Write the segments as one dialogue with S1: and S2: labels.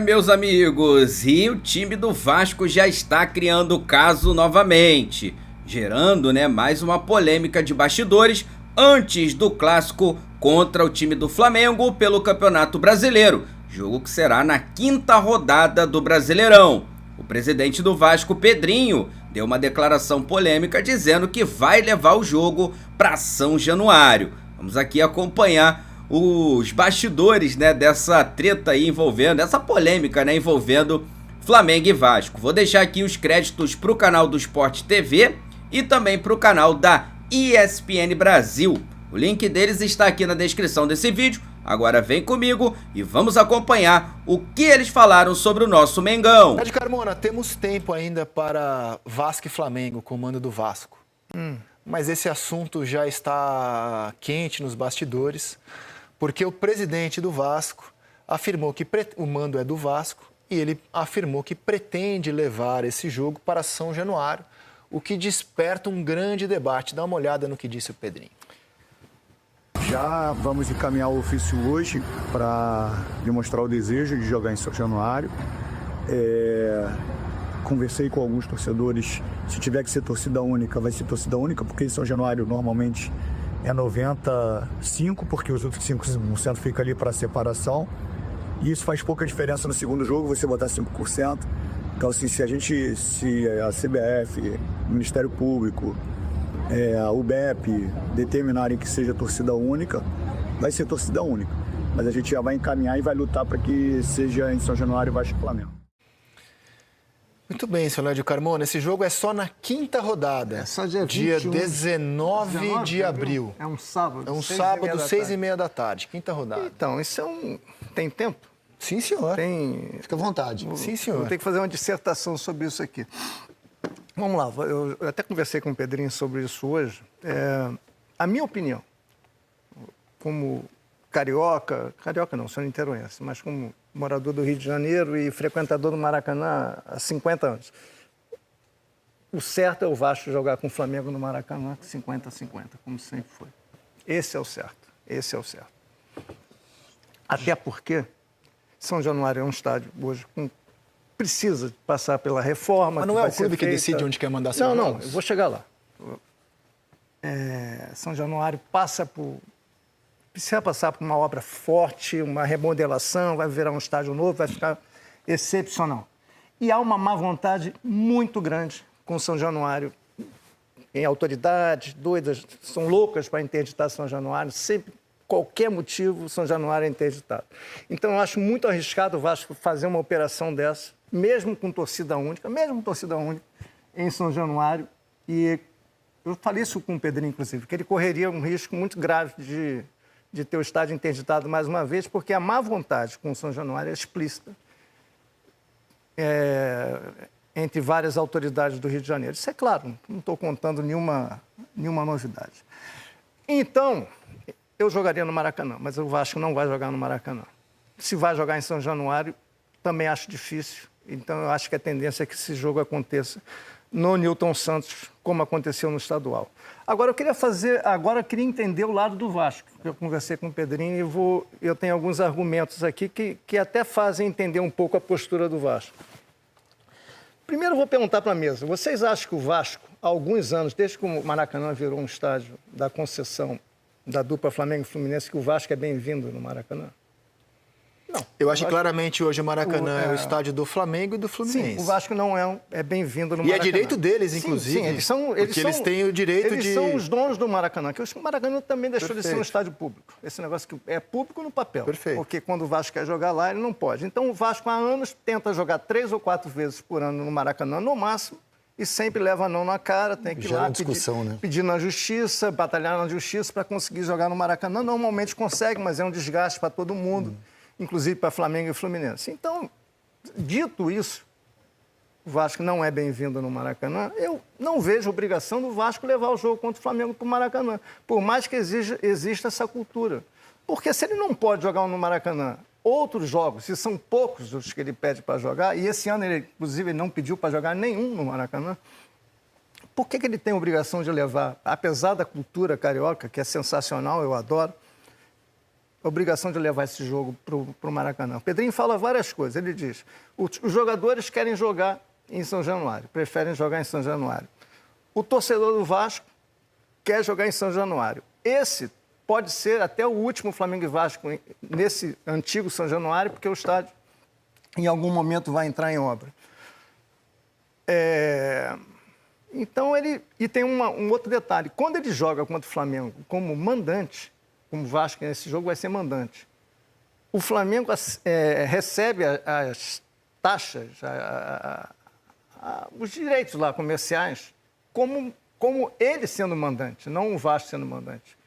S1: Meus amigos, e o time do Vasco já está criando caso novamente, gerando, mais uma polêmica de bastidores antes do clássico contra o time do Flamengo pelo Campeonato Brasileiro, jogo que será na quinta rodada do Brasileirão. O presidente do Vasco, Pedrinho, deu uma declaração polêmica dizendo que vai levar o jogo para São Januário. Vamos aqui acompanhar os bastidores, dessa treta aí envolvendo, essa polêmica, envolvendo Flamengo e Vasco. Vou deixar aqui os créditos para o canal do Sport TV e também para o canal da ESPN Brasil. O link deles está aqui na descrição desse vídeo. Agora vem comigo e vamos acompanhar o que eles falaram sobre o nosso Mengão.
S2: Ed Carmona, temos tempo ainda para Vasco e Flamengo, comando do Vasco. Mas esse assunto já está quente nos bastidores, porque o presidente do Vasco afirmou que o mando é do Vasco e ele afirmou que pretende levar esse jogo para São Januário, o que desperta um grande debate. Dá uma olhada no que disse o Pedrinho.
S3: Já vamos encaminhar o ofício hoje para demonstrar o desejo de jogar em São Januário. Conversei com alguns torcedores, se tiver que ser torcida única, vai ser torcida única, porque em São Januário normalmente é 95%, porque os outros 5% fica ali para separação. E isso faz pouca diferença no segundo jogo, você botar 5%. Então, assim, se a CBF, o Ministério Público, a UBEP determinarem que seja torcida única, vai ser torcida única. Mas a gente já vai encaminhar e vai lutar para que seja em São Januário e Vasco e Flamengo.
S2: Muito bem, senhor Lédio Carmona. Esse jogo é só na quinta rodada.
S4: É só dia
S2: 19 de abril.
S4: É um sábado.
S2: É um sábado, 6h30 da tarde. Quinta rodada.
S4: Então, isso tem tempo?
S2: Sim, senhor.
S4: Fica à vontade.
S2: Sim, senhor.
S4: Vou ter que fazer uma dissertação sobre isso aqui. Vamos lá, eu até conversei com o Pedrinho sobre isso hoje. A minha opinião, como carioca não, sou niteroense, mas como morador do Rio de Janeiro e frequentador do Maracanã há 50 anos, o certo é o Vasco jogar com o Flamengo no Maracanã 50-50, como sempre foi. Esse é o certo. Até porque São Januário é um estádio hoje precisa passar pela reforma.
S2: Mas não é o clube que decide onde quer mandar seus jogos?
S4: Não, eu vou chegar lá. São Januário precisa passar por uma obra forte, uma remodelação, vai virar um estádio novo, vai ficar excepcional. E há uma má vontade muito grande com São Januário. Em autoridades doidas, são loucas para interditar São Januário, sempre, qualquer motivo, São Januário é interditado. Então, eu acho muito arriscado o Vasco fazer uma operação dessa, mesmo com torcida única, em São Januário. E eu falei isso com o Pedrinho, inclusive, que ele correria um risco muito grave de ter o estádio interditado mais uma vez, porque a má vontade com o São Januário é explícita entre várias autoridades do Rio de Janeiro. Isso é claro, não estou contando nenhuma novidade. Então, eu jogaria no Maracanã, mas o Vasco não vai jogar no Maracanã. Se vai jogar em São Januário, também acho difícil. Então, eu acho que a tendência é que esse jogo aconteça no Newton Santos, como aconteceu no estadual. Agora, eu queria entender o lado do Vasco. Eu conversei com o Pedrinho e eu tenho alguns argumentos aqui que até fazem entender um pouco a postura do Vasco. Primeiro, eu vou perguntar para a mesa. Vocês acham que o Vasco, há alguns anos, desde que o Maracanã virou um estádio da concessão da dupla Flamengo e Fluminense, que o Vasco é bem-vindo no Maracanã? Não.
S2: Eu acho que claramente hoje o Maracanã é o estádio do Flamengo e do Fluminense.
S4: Sim, o Vasco não é bem-vindo no Maracanã.
S2: E é direito deles, inclusive.
S4: Sim,
S2: eles têm o direito
S4: eles são os donos do Maracanã, que o Maracanã também deixou de ser um estádio público. Esse negócio que é público no papel.
S2: Perfeito.
S4: Porque quando o Vasco quer jogar lá, ele não pode. Então o Vasco há anos tenta jogar 3 ou 4 vezes por ano no Maracanã, no máximo, e sempre leva não na cara, tem que ir lá pedir na justiça, batalhar na justiça para conseguir jogar no Maracanã. Normalmente consegue, mas é um desgaste para todo mundo. Inclusive para Flamengo e Fluminense. Então, dito isso, o Vasco não é bem-vindo no Maracanã. Eu não vejo obrigação do Vasco levar o jogo contra o Flamengo para o Maracanã, por mais que exista essa cultura. Porque se ele não pode jogar no Maracanã outros jogos, se são poucos os que ele pede para jogar, e esse ano, ele, inclusive, ele não pediu para jogar nenhum no Maracanã, por que ele tem a obrigação de levar, apesar da cultura carioca, que é sensacional, eu adoro, obrigação de levar esse jogo para o Maracanã. O Pedrinho fala várias coisas. Ele diz, os jogadores querem jogar em São Januário, preferem jogar em São Januário. O torcedor do Vasco quer jogar em São Januário. Esse pode ser até o último Flamengo e Vasco nesse antigo São Januário, porque o estádio, em algum momento, vai entrar em obra. Então, e tem um outro detalhe. Quando ele joga contra o Flamengo como mandante, como o Vasco nesse jogo vai ser mandante, o Flamengo recebe as taxas, os direitos lá comerciais, como ele sendo mandante, não o Vasco sendo mandante.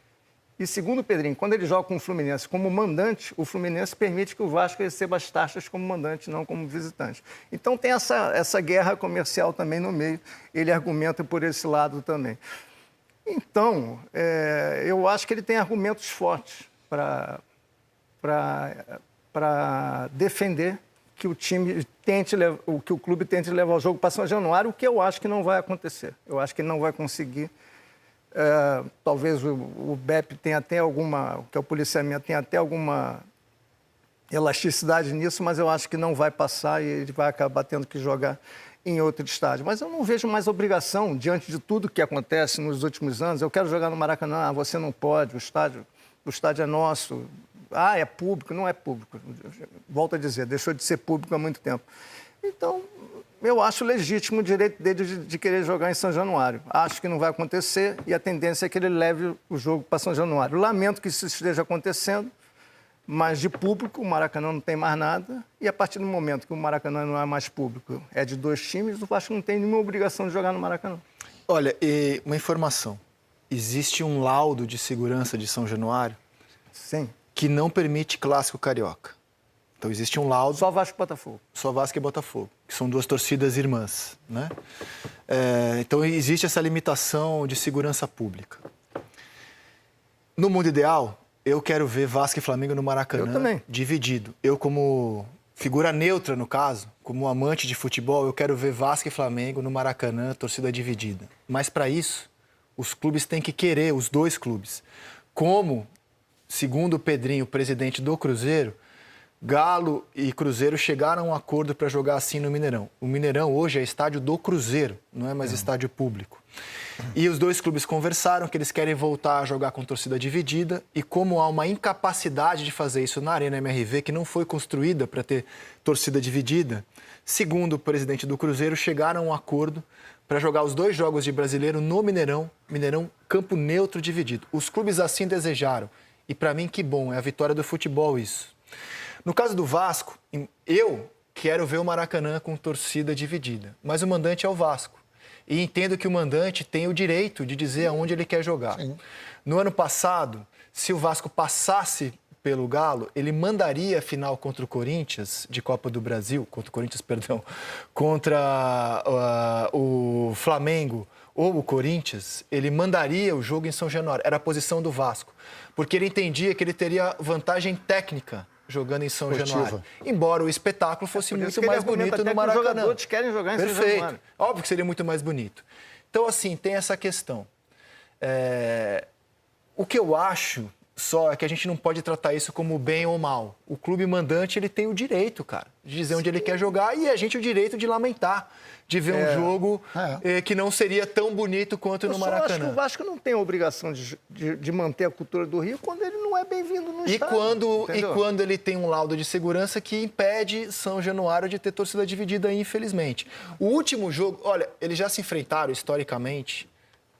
S4: E segundo o Pedrinho, quando ele joga com o Fluminense como mandante, o Fluminense permite que o Vasco receba as taxas como mandante, não como visitante. Então tem essa guerra comercial também no meio, ele argumenta por esse lado também. Então, eu acho que ele tem argumentos fortes para defender que o time que o clube tente levar o jogo para São Januário, o que eu acho que não vai acontecer. Eu acho que ele não vai conseguir. Talvez o BEP tenha até que é o policiamento tenha até alguma elasticidade nisso, mas eu acho que não vai passar e ele vai acabar tendo que jogar em outro estádio. Mas eu não vejo mais obrigação, diante de tudo que acontece nos últimos anos. Eu quero jogar no Maracanã, você não pode, o estádio é nosso. É público, não é público. Volto a dizer, deixou de ser público há muito tempo. Então, eu acho legítimo o direito dele de querer jogar em São Januário. Acho que não vai acontecer e a tendência é que ele leve o jogo para São Januário. Lamento que isso esteja acontecendo, mas de público o Maracanã não tem mais nada e a partir do momento que o Maracanã não é mais público, é de 2 times, o Vasco não tem nenhuma obrigação de jogar no Maracanã.
S2: Olha, e uma informação. Existe um laudo de segurança de São Januário
S4: Sim.
S2: que não permite clássico carioca. Então, existe um laudo...
S4: Só Vasco e Botafogo.
S2: Só Vasco e Botafogo, que são 2 torcidas irmãs, né? Então, existe essa limitação de segurança pública. No mundo ideal, eu quero ver Vasco e Flamengo no Maracanã dividido. Eu, como figura neutra, no caso, como amante de futebol, eu quero ver Vasco e Flamengo no Maracanã, torcida dividida. Mas, para isso, os clubes têm que querer, os 2 clubes. Como, segundo o Pedrinho, presidente do Cruzeiro, Galo e Cruzeiro chegaram a um acordo para jogar assim no Mineirão. O Mineirão hoje é estádio do Cruzeiro, não é mais estádio público. E os 2 clubes conversaram que eles querem voltar a jogar com torcida dividida e como há uma incapacidade de fazer isso na Arena MRV, que não foi construída para ter torcida dividida, segundo o presidente do Cruzeiro, chegaram a um acordo para jogar os 2 jogos de Brasileiro no Mineirão, campo neutro dividido. Os clubes assim desejaram. E para mim, que bom, é a vitória do futebol isso. No caso do Vasco, eu quero ver o Maracanã com torcida dividida, mas o mandante é o Vasco. E entendo que o mandante tem o direito de dizer aonde ele quer jogar. Sim. No ano passado, se o Vasco passasse pelo Galo, ele mandaria a final contra o Corinthians, de Copa do Brasil, contra o Flamengo ou o Corinthians, ele mandaria o jogo em São Januário. Era a posição do Vasco, porque ele entendia que ele teria vantagem técnica jogando em São Januário. Embora o espetáculo fosse muito mais bonito no Maracanã.
S4: Os jogadores querem jogar em São Januário.
S2: Óbvio que seria muito mais bonito. Então, assim, tem essa questão. O que eu acho só é que a gente não pode tratar isso como bem ou mal. O clube mandante, ele tem o direito, cara, de dizer onde ele quer jogar e a gente o direito de lamentar, de ver um jogo que não seria tão bonito quanto no Maracanã. Eu acho
S4: que o Vasco não tem a obrigação de manter a cultura do Rio quando ele não é bem-vindo no estádio.
S2: E quando ele tem um laudo de segurança que impede São Januário de ter torcida dividida, infelizmente. O último jogo, olha, eles já se enfrentaram historicamente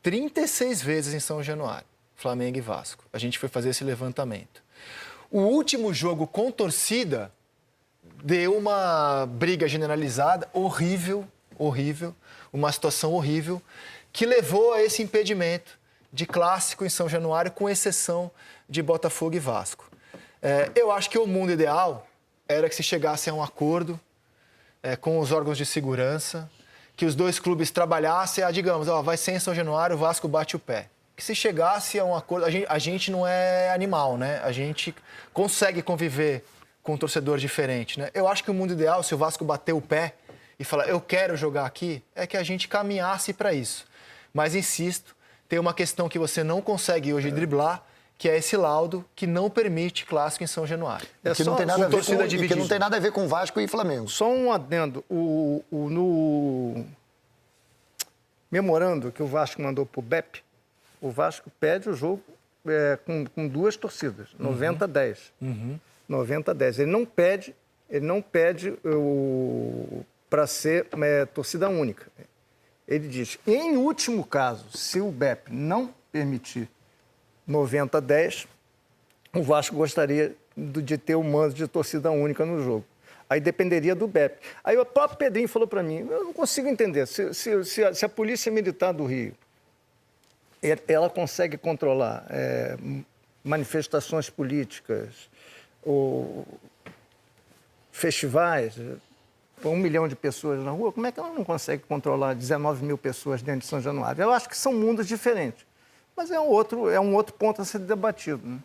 S2: 36 vezes em São Januário. Flamengo e Vasco. A gente foi fazer esse levantamento. O último jogo com torcida deu uma briga generalizada, horrível, uma situação horrível, que levou a esse impedimento de clássico em São Januário, com exceção de Botafogo e Vasco. Eu acho que o mundo ideal era que se chegasse a um acordo com os órgãos de segurança, que os 2 clubes trabalhassem, digamos, vai ser em São Januário, o Vasco bate o pé. Que se chegasse a um acordo... A gente não é animal, né? A gente consegue conviver com um torcedor diferente, né? Eu acho que o mundo ideal, se o Vasco bater o pé e falar, eu quero jogar aqui, é que a gente caminhasse para isso. Mas, insisto, tem uma questão que você não consegue hoje driblar, que é esse laudo que não permite clássico em São Januário.
S5: Que não tem nada a ver
S2: torcida
S5: que
S2: dividida.
S5: não tem nada a ver com Vasco e Flamengo.
S4: Só um adendo. No memorando que o Vasco mandou para o BEP, o Vasco pede o jogo com duas torcidas, 90-10. 90-10. Ele não pede para ser torcida única. Ele diz, em último caso, se o BEP não permitir 90-10, o Vasco gostaria de ter o mando de torcida única no jogo. Aí dependeria do BEP. Aí o próprio Pedrinho falou para mim, eu não consigo entender, se a Polícia Militar do Rio, ela consegue controlar manifestações políticas, ou festivais, com 1 milhão de pessoas na rua, como é que ela não consegue controlar 19 mil pessoas dentro de São Januário? Eu acho que são mundos diferentes. Mas é um outro ponto a ser debatido, né?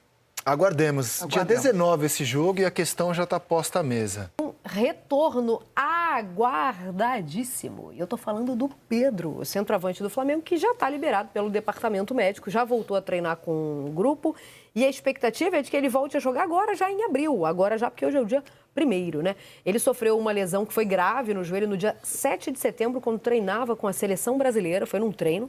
S2: Aguardemos. Dia 19 esse jogo e a questão já está posta à mesa.
S6: Um retorno aguardadíssimo. E eu estou falando do Pedro, o centroavante do Flamengo, que já está liberado pelo departamento médico, já voltou a treinar com o grupo. E a expectativa é de que ele volte a jogar agora, já em abril. Agora já, porque hoje é o dia 1º, né? Ele sofreu uma lesão que foi grave no joelho no dia 7 de setembro, quando treinava com a seleção brasileira. Foi num treino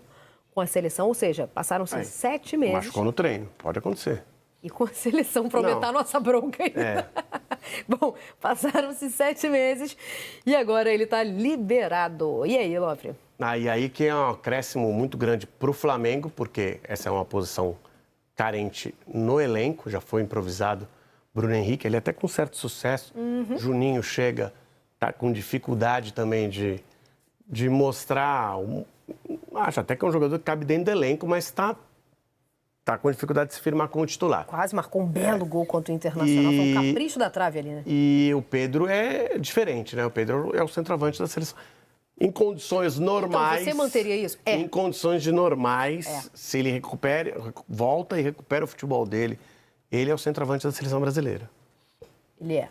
S6: com a seleção, ou seja, passaram-se 7 meses.
S7: Machucou no treino, pode acontecer.
S6: E com a seleção para aumentar a nossa bronca ainda. Bom, passaram-se 7 meses e agora ele está liberado. E aí, Lofre?
S7: E aí que é um acréscimo muito grande para o Flamengo, porque essa é uma posição carente no elenco, já foi improvisado Bruno Henrique, ele até com certo sucesso. Juninho chega, tá com dificuldade também de mostrar... acho até que é um jogador que cabe dentro do elenco, mas está com dificuldade de se firmar como titular.
S6: Quase marcou um belo gol contra o Internacional. Foi um capricho da trave ali, né?
S7: E o Pedro é diferente, né? O Pedro é o centroavante da seleção. Em condições normais...
S6: Então, você manteria isso?
S7: Em condições de normais, se ele volta e recupera o futebol dele, ele é o centroavante da seleção brasileira.
S6: Ele é.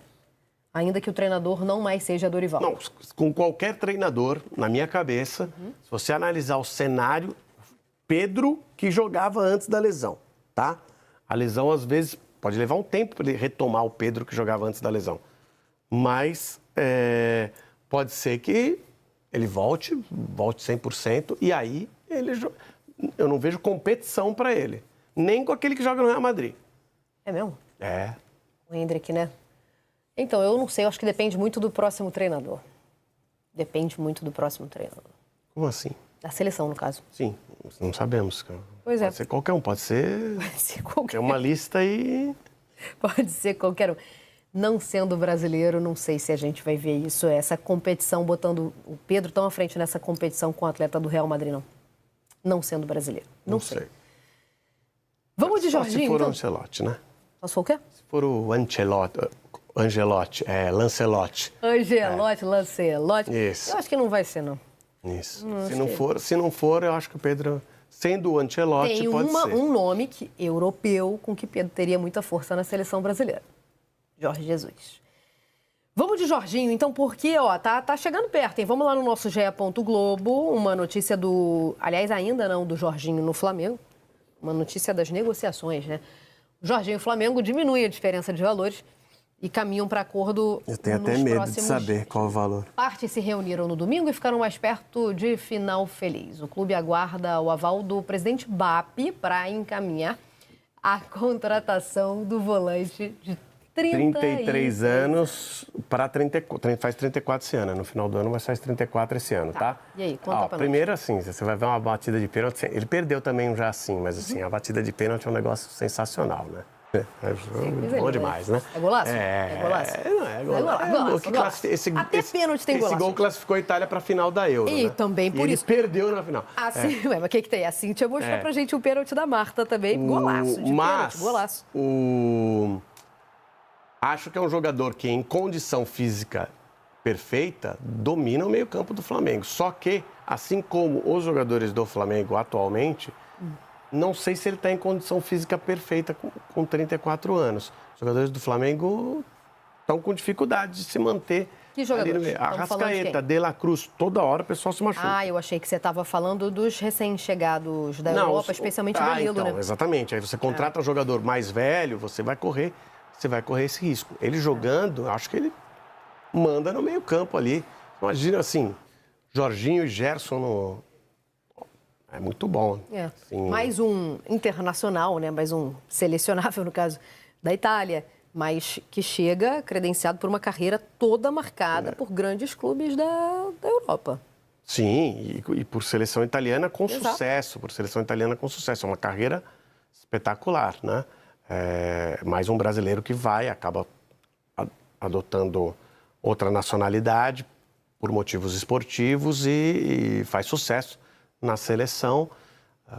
S6: Ainda que o treinador não mais seja Dorival.
S7: Não, com qualquer treinador, na minha cabeça, se você analisar o cenário, Pedro que jogava antes da lesão, tá? A lesão, às vezes, pode levar um tempo para ele retomar o Pedro que jogava antes da lesão. Mas pode ser que ele volte 100%, e aí eu não vejo competição para ele. Nem com aquele que joga no Real Madrid.
S6: É mesmo?
S7: É.
S6: O Hendrick, né? Então, eu não sei, eu acho que depende muito do próximo treinador. Depende muito do próximo treinador.
S7: Como assim?
S6: Da seleção, no caso.
S7: Sim, não sabemos.
S6: Pois
S7: pode ser qualquer um, pode ser
S6: qualquer
S7: uma lista aí.
S6: Pode ser qualquer um. Não sendo brasileiro, não sei se a gente vai ver isso, essa competição, botando o Pedro tão à frente nessa competição com o atleta do Real Madrid, não. Não sendo brasileiro. Não sei. Vamos de Jorginho,
S7: se for
S6: então?
S7: o Ancelotti, né?
S6: Só se for o quê?
S7: Se for o Lancelotti, Lancelotti.
S6: Lancelotti.
S7: Isso.
S6: Eu acho que não vai ser, não.
S7: Isso. Se não for, eu acho que o Pedro, sendo o Ancelotti, pode ser.
S6: Tem um nome europeu com que Pedro teria muita força na seleção brasileira. Jorge Jesus. Vamos de Jorginho, então, porque, tá chegando perto, hein? Vamos lá no nosso GE. Globo, uma notícia aliás, ainda não do Jorginho no Flamengo, uma notícia das negociações, né? O Jorginho e o Flamengo diminui a diferença de valores e caminham para acordo.
S7: Eu tenho até medo de saber qual é o valor.
S6: Partes se reuniram no domingo e ficaram mais perto de final feliz. O clube aguarda o aval do presidente BAP para encaminhar a contratação do volante de
S7: 33 anos para 34. Faz 34 esse ano. No final do ano vai fazer 34 esse ano, tá?
S6: E aí, conta pra
S7: primeiro, assim, você vai ver uma batida de pênalti. Ele perdeu também já assim, mas assim, a batida de pênalti é um negócio sensacional, né? Bom demais, né?
S6: É golaço? É golaço.
S7: É golaço.
S6: Até pênalti tem golaço.
S7: Esse gol classificou a Itália para a final da Euro,
S6: E
S7: né?
S6: também por isso.
S7: Ele perdeu na final.
S6: Mas o que tem? A Cíntia mostrou pra gente o pênalti da Marta também. Golaço de pênalti, golaço.
S7: Acho que é um jogador que, em condição física perfeita, domina o meio-campo do Flamengo. Só que, assim como os jogadores do Flamengo atualmente, não sei se ele está em condição física perfeita com 34 anos. Os jogadores do Flamengo estão com dificuldade de se manter
S6: Que jogadores?
S7: Ali,
S6: Estamos falando de
S7: Arrascaeta,
S6: quem?
S7: De La Cruz, toda hora o pessoal se machuca.
S6: Ah, eu achei que você estava falando dos recém-chegados da Europa, especialmente o Danilo,
S7: então,
S6: né?
S7: Exatamente. Aí você contrata um jogador mais velho, você vai correr esse risco. Ele jogando, acho que ele manda no meio-campo ali. Imagina assim, Jorginho e Gerson no. É muito bom.
S6: É.
S7: Assim,
S6: Mais um internacional, né? Mais um selecionável, no caso, da Itália, mas que chega credenciado por uma carreira toda marcada por grandes clubes da Europa.
S7: Sim, e por seleção italiana com
S6: Exato.
S7: sucesso. Por seleção italiana com sucesso. É uma carreira espetacular, né? Mais um brasileiro que acaba adotando outra nacionalidade por motivos esportivos e faz sucesso na seleção,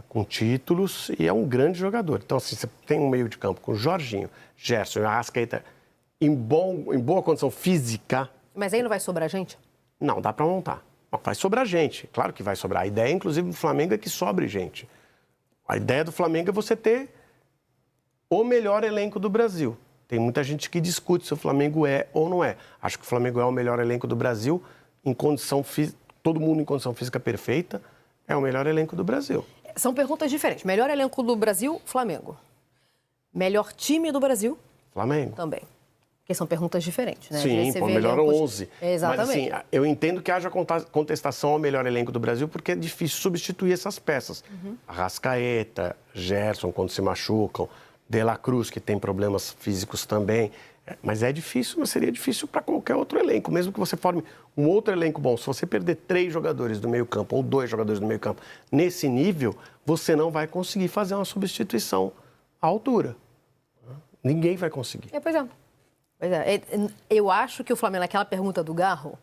S7: com títulos, e é um grande jogador. Então, assim, você tem um meio de campo com Jorginho, Gerson e Arrascaeta em boa condição física.
S6: Mas aí não vai sobrar gente?
S7: Não, dá para montar. Vai sobrar gente, claro que vai sobrar. A ideia, inclusive, do Flamengo é que sobre gente. A ideia do Flamengo é você ter o melhor elenco do Brasil. Tem muita gente que discute se o Flamengo é ou não é. Acho que o Flamengo é o melhor elenco do Brasil, em condição física, todo mundo em condição física perfeita. É o melhor elenco do Brasil.
S6: São perguntas diferentes. Melhor elenco do Brasil, Flamengo. Melhor time do Brasil,
S7: Flamengo.
S6: também. Porque são perguntas diferentes, né? Às
S7: Sim,
S6: vezes você vê
S7: melhor
S6: elencos...
S7: 11.
S6: Exatamente.
S7: Mas assim, eu entendo que haja contestação ao melhor elenco do Brasil, porque é difícil substituir essas peças. Arrascaeta, Gerson, quando se machucam, De La Cruz, que tem problemas físicos também. Mas é difícil, mas seria difícil para qualquer outro elenco. Mesmo que você forme um outro elenco bom, se você perder 3 jogadores do meio campo ou 2 jogadores do meio campo nesse nível, você não vai conseguir fazer uma substituição à altura. Ninguém vai conseguir.
S6: Pois é. Eu acho que o Flamengo, naquela pergunta do Garro,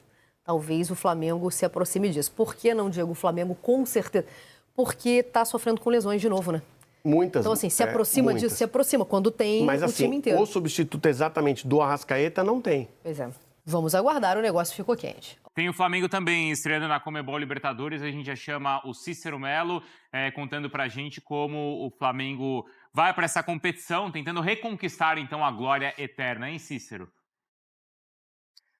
S6: talvez o Flamengo se aproxime disso. Por que não, Diego? O Flamengo, com certeza. Porque está sofrendo com lesões de novo, né?
S7: Muitas.
S6: Então, assim, se aproxima
S7: muitas.
S6: disso, se aproxima quando tem
S7: Mas,
S6: o
S7: assim,
S6: time inteiro.
S7: o substituto exatamente do Arrascaeta não tem.
S6: Pois é. Vamos aguardar, o negócio ficou quente.
S8: Tem o Flamengo também estreando na Conmebol Libertadores. A gente já chama o Cícero Melo, contando pra gente como o Flamengo vai para essa competição, tentando reconquistar, então, a glória eterna, hein, Cícero?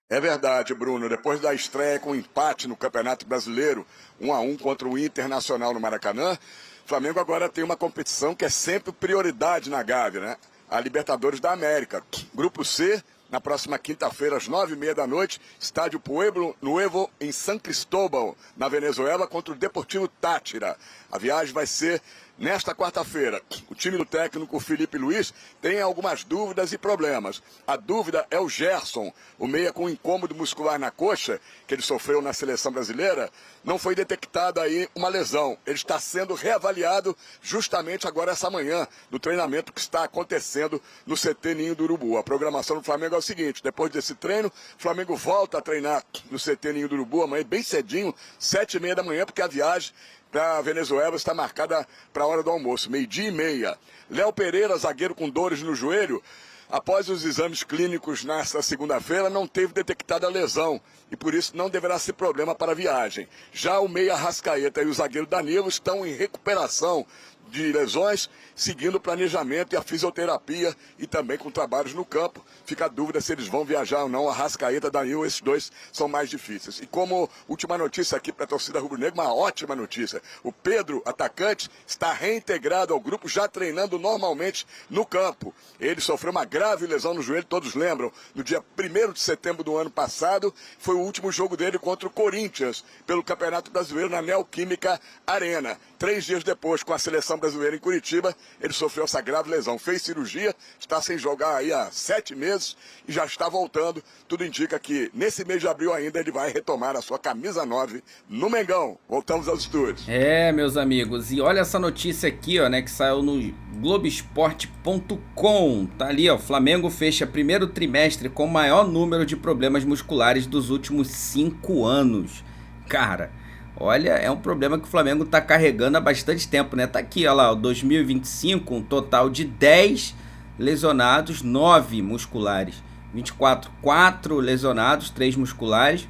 S9: É verdade, Bruno. Depois da estreia com empate no Campeonato Brasileiro, 1-1 contra o Internacional no Maracanã, o Flamengo agora tem uma competição que é sempre prioridade na Gávea, né? A Libertadores da América. Grupo C, na próxima quinta-feira, às 9h30 da noite, estádio Pueblo Nuevo, em San Cristóbal, na Venezuela, contra o Deportivo Táchira. A viagem vai ser nesta quarta-feira. O time do técnico Felipe Luiz tem algumas dúvidas e problemas. A dúvida é o Gerson, o meia com incômodo muscular na coxa, que ele sofreu na seleção brasileira. Não foi detectada aí uma lesão. Ele está sendo reavaliado justamente agora essa manhã, no treinamento que está acontecendo no CT Ninho do Urubu. A programação do Flamengo é o seguinte: depois desse treino, o Flamengo volta a treinar no CT Ninho do Urubu amanhã, bem cedinho, 7h30 da manhã, porque a viagem para a Venezuela está marcada para a hora do almoço, 12h30. Léo Pereira, zagueiro com dores no joelho, após os exames clínicos nesta segunda-feira, não teve detectada a lesão e por isso não deverá ser problema para a viagem. Já o meia Arrascaeta e o zagueiro Danilo estão em recuperação de lesões, seguindo o planejamento e a fisioterapia e também com trabalhos no campo. Fica a dúvida se eles vão viajar ou não. Arrascaeta, Danilo, esses dois são mais difíceis. E como última notícia aqui para a torcida rubro-negra, uma ótima notícia. O Pedro, atacante, está reintegrado ao grupo, já treinando normalmente no campo. Ele sofreu uma grave lesão no joelho, todos lembram, no dia 1º de setembro do ano passado. Foi o último jogo dele contra o Corinthians, pelo Campeonato Brasileiro na Neoquímica Arena. 3 dias depois, com a seleção brasileira em Curitiba, ele sofreu essa grave lesão. Fez cirurgia, está sem jogar aí há 7 meses e já está voltando. Tudo indica que nesse mês de abril ainda ele vai retomar a sua camisa 9 no Mengão. Voltamos aos estúdios.
S1: Meus amigos, e olha essa notícia aqui, ó, né, que saiu no Globoesporte.com. Tá ali, ó, Flamengo fecha primeiro trimestre com o maior número de problemas musculares dos últimos 5 anos. Cara, olha, é um problema que o Flamengo tá carregando há bastante tempo, né? Tá aqui, ó lá, 2025, um total de 10 lesionados, 9 musculares. 24, 4 lesionados, 3 musculares.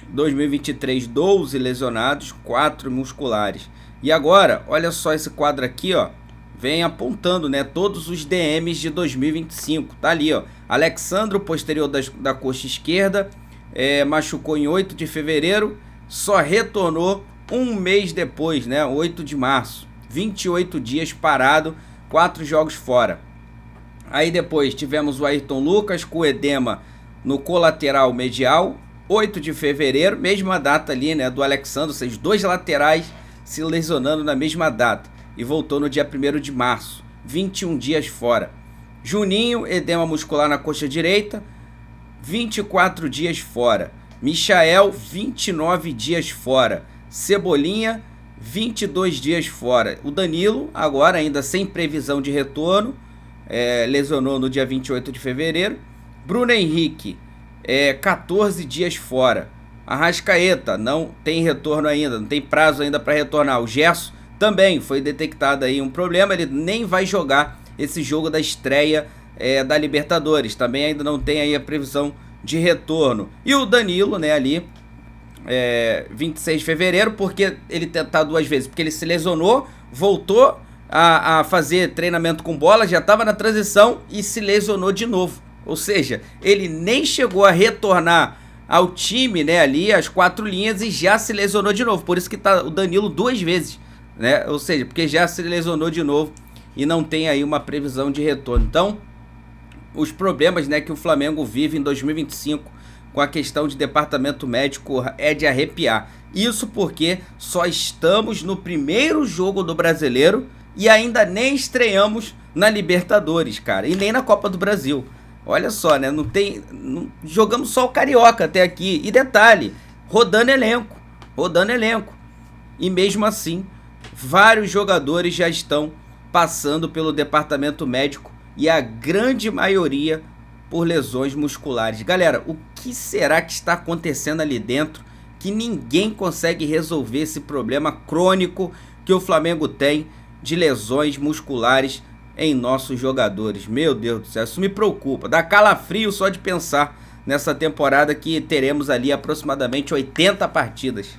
S1: 2023, 12 lesionados, 4 musculares. E agora, olha só esse quadro aqui, ó. Vem apontando, né, todos os DMs de 2025. Tá ali, ó. Alexandro, posterior da coxa esquerda. machucou em 8 de fevereiro, só retornou um mês depois, né? 8 de março. 28 dias parado, 4 jogos fora. Aí depois tivemos o Ayrton Lucas com edema no colateral medial, 8 de fevereiro, mesma data ali, né, do Alexandre, ou seja, 2 laterais se lesionando na mesma data. E voltou no dia 1º de março, 21 dias fora. Juninho, edema muscular na coxa direita, 24 dias fora. Michael, 29 dias fora. Cebolinha, 22 dias fora. O Danilo, agora ainda sem previsão de retorno, lesionou no dia 28 de fevereiro. Bruno Henrique, 14 dias fora. Arrascaeta, não tem retorno ainda, não tem prazo ainda para retornar. O Gerson também foi detectado aí um problema, ele nem vai jogar esse jogo da estreia da Libertadores. Também ainda não tem aí a previsão de retorno. E o Danilo, né, ali, 26 de fevereiro, porque ele tentou 2 vezes, porque ele se lesionou, voltou a fazer treinamento com bola, já estava na transição e se lesionou de novo. Ou seja, ele nem chegou a retornar ao time, né, ali, as 4 linhas, e já se lesionou de novo. Por isso que tá o Danilo 2 vezes, né? Ou seja, porque já se lesionou de novo e não tem aí uma previsão de retorno. Então, os problemas, né, que o Flamengo vive em 2025 com a questão de departamento médico é de arrepiar. Isso porque só estamos no primeiro jogo do Brasileiro e ainda nem estreamos na Libertadores, cara, e nem na Copa do Brasil. Olha só, né? Jogamos só o Carioca até aqui. E detalhe, rodando elenco. E mesmo assim, vários jogadores já estão passando pelo departamento médico e a grande maioria por lesões musculares. Galera, o que será que está acontecendo ali dentro que ninguém consegue resolver esse problema crônico que o Flamengo tem de lesões musculares em nossos jogadores? Meu Deus do céu, isso me preocupa. Dá calafrio só de pensar nessa temporada que teremos ali aproximadamente 80 partidas.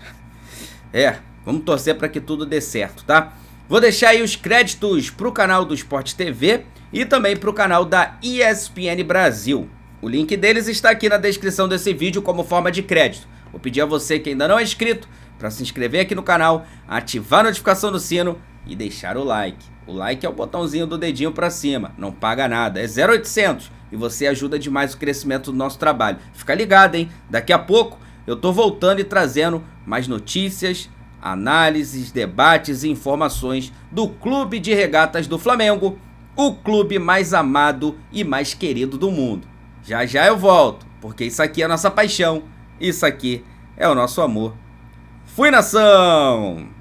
S1: Vamos torcer para que tudo dê certo, tá? Vou deixar aí os créditos pro canal do Sport TV e também pro canal da ESPN Brasil. O link deles está aqui na descrição desse vídeo como forma de crédito. Vou pedir a você que ainda não é inscrito para se inscrever aqui no canal, ativar a notificação do sino e deixar o like. O like é o botãozinho do dedinho para cima, não paga nada, é 0800 e você ajuda demais o crescimento do nosso trabalho. Fica ligado, hein? Daqui a pouco eu tô voltando e trazendo mais notícias, análises, debates e informações do Clube de Regatas do Flamengo, o clube mais amado e mais querido do mundo. Já já eu volto, porque isso aqui é a nossa paixão, isso aqui é o nosso amor. Fui, nação!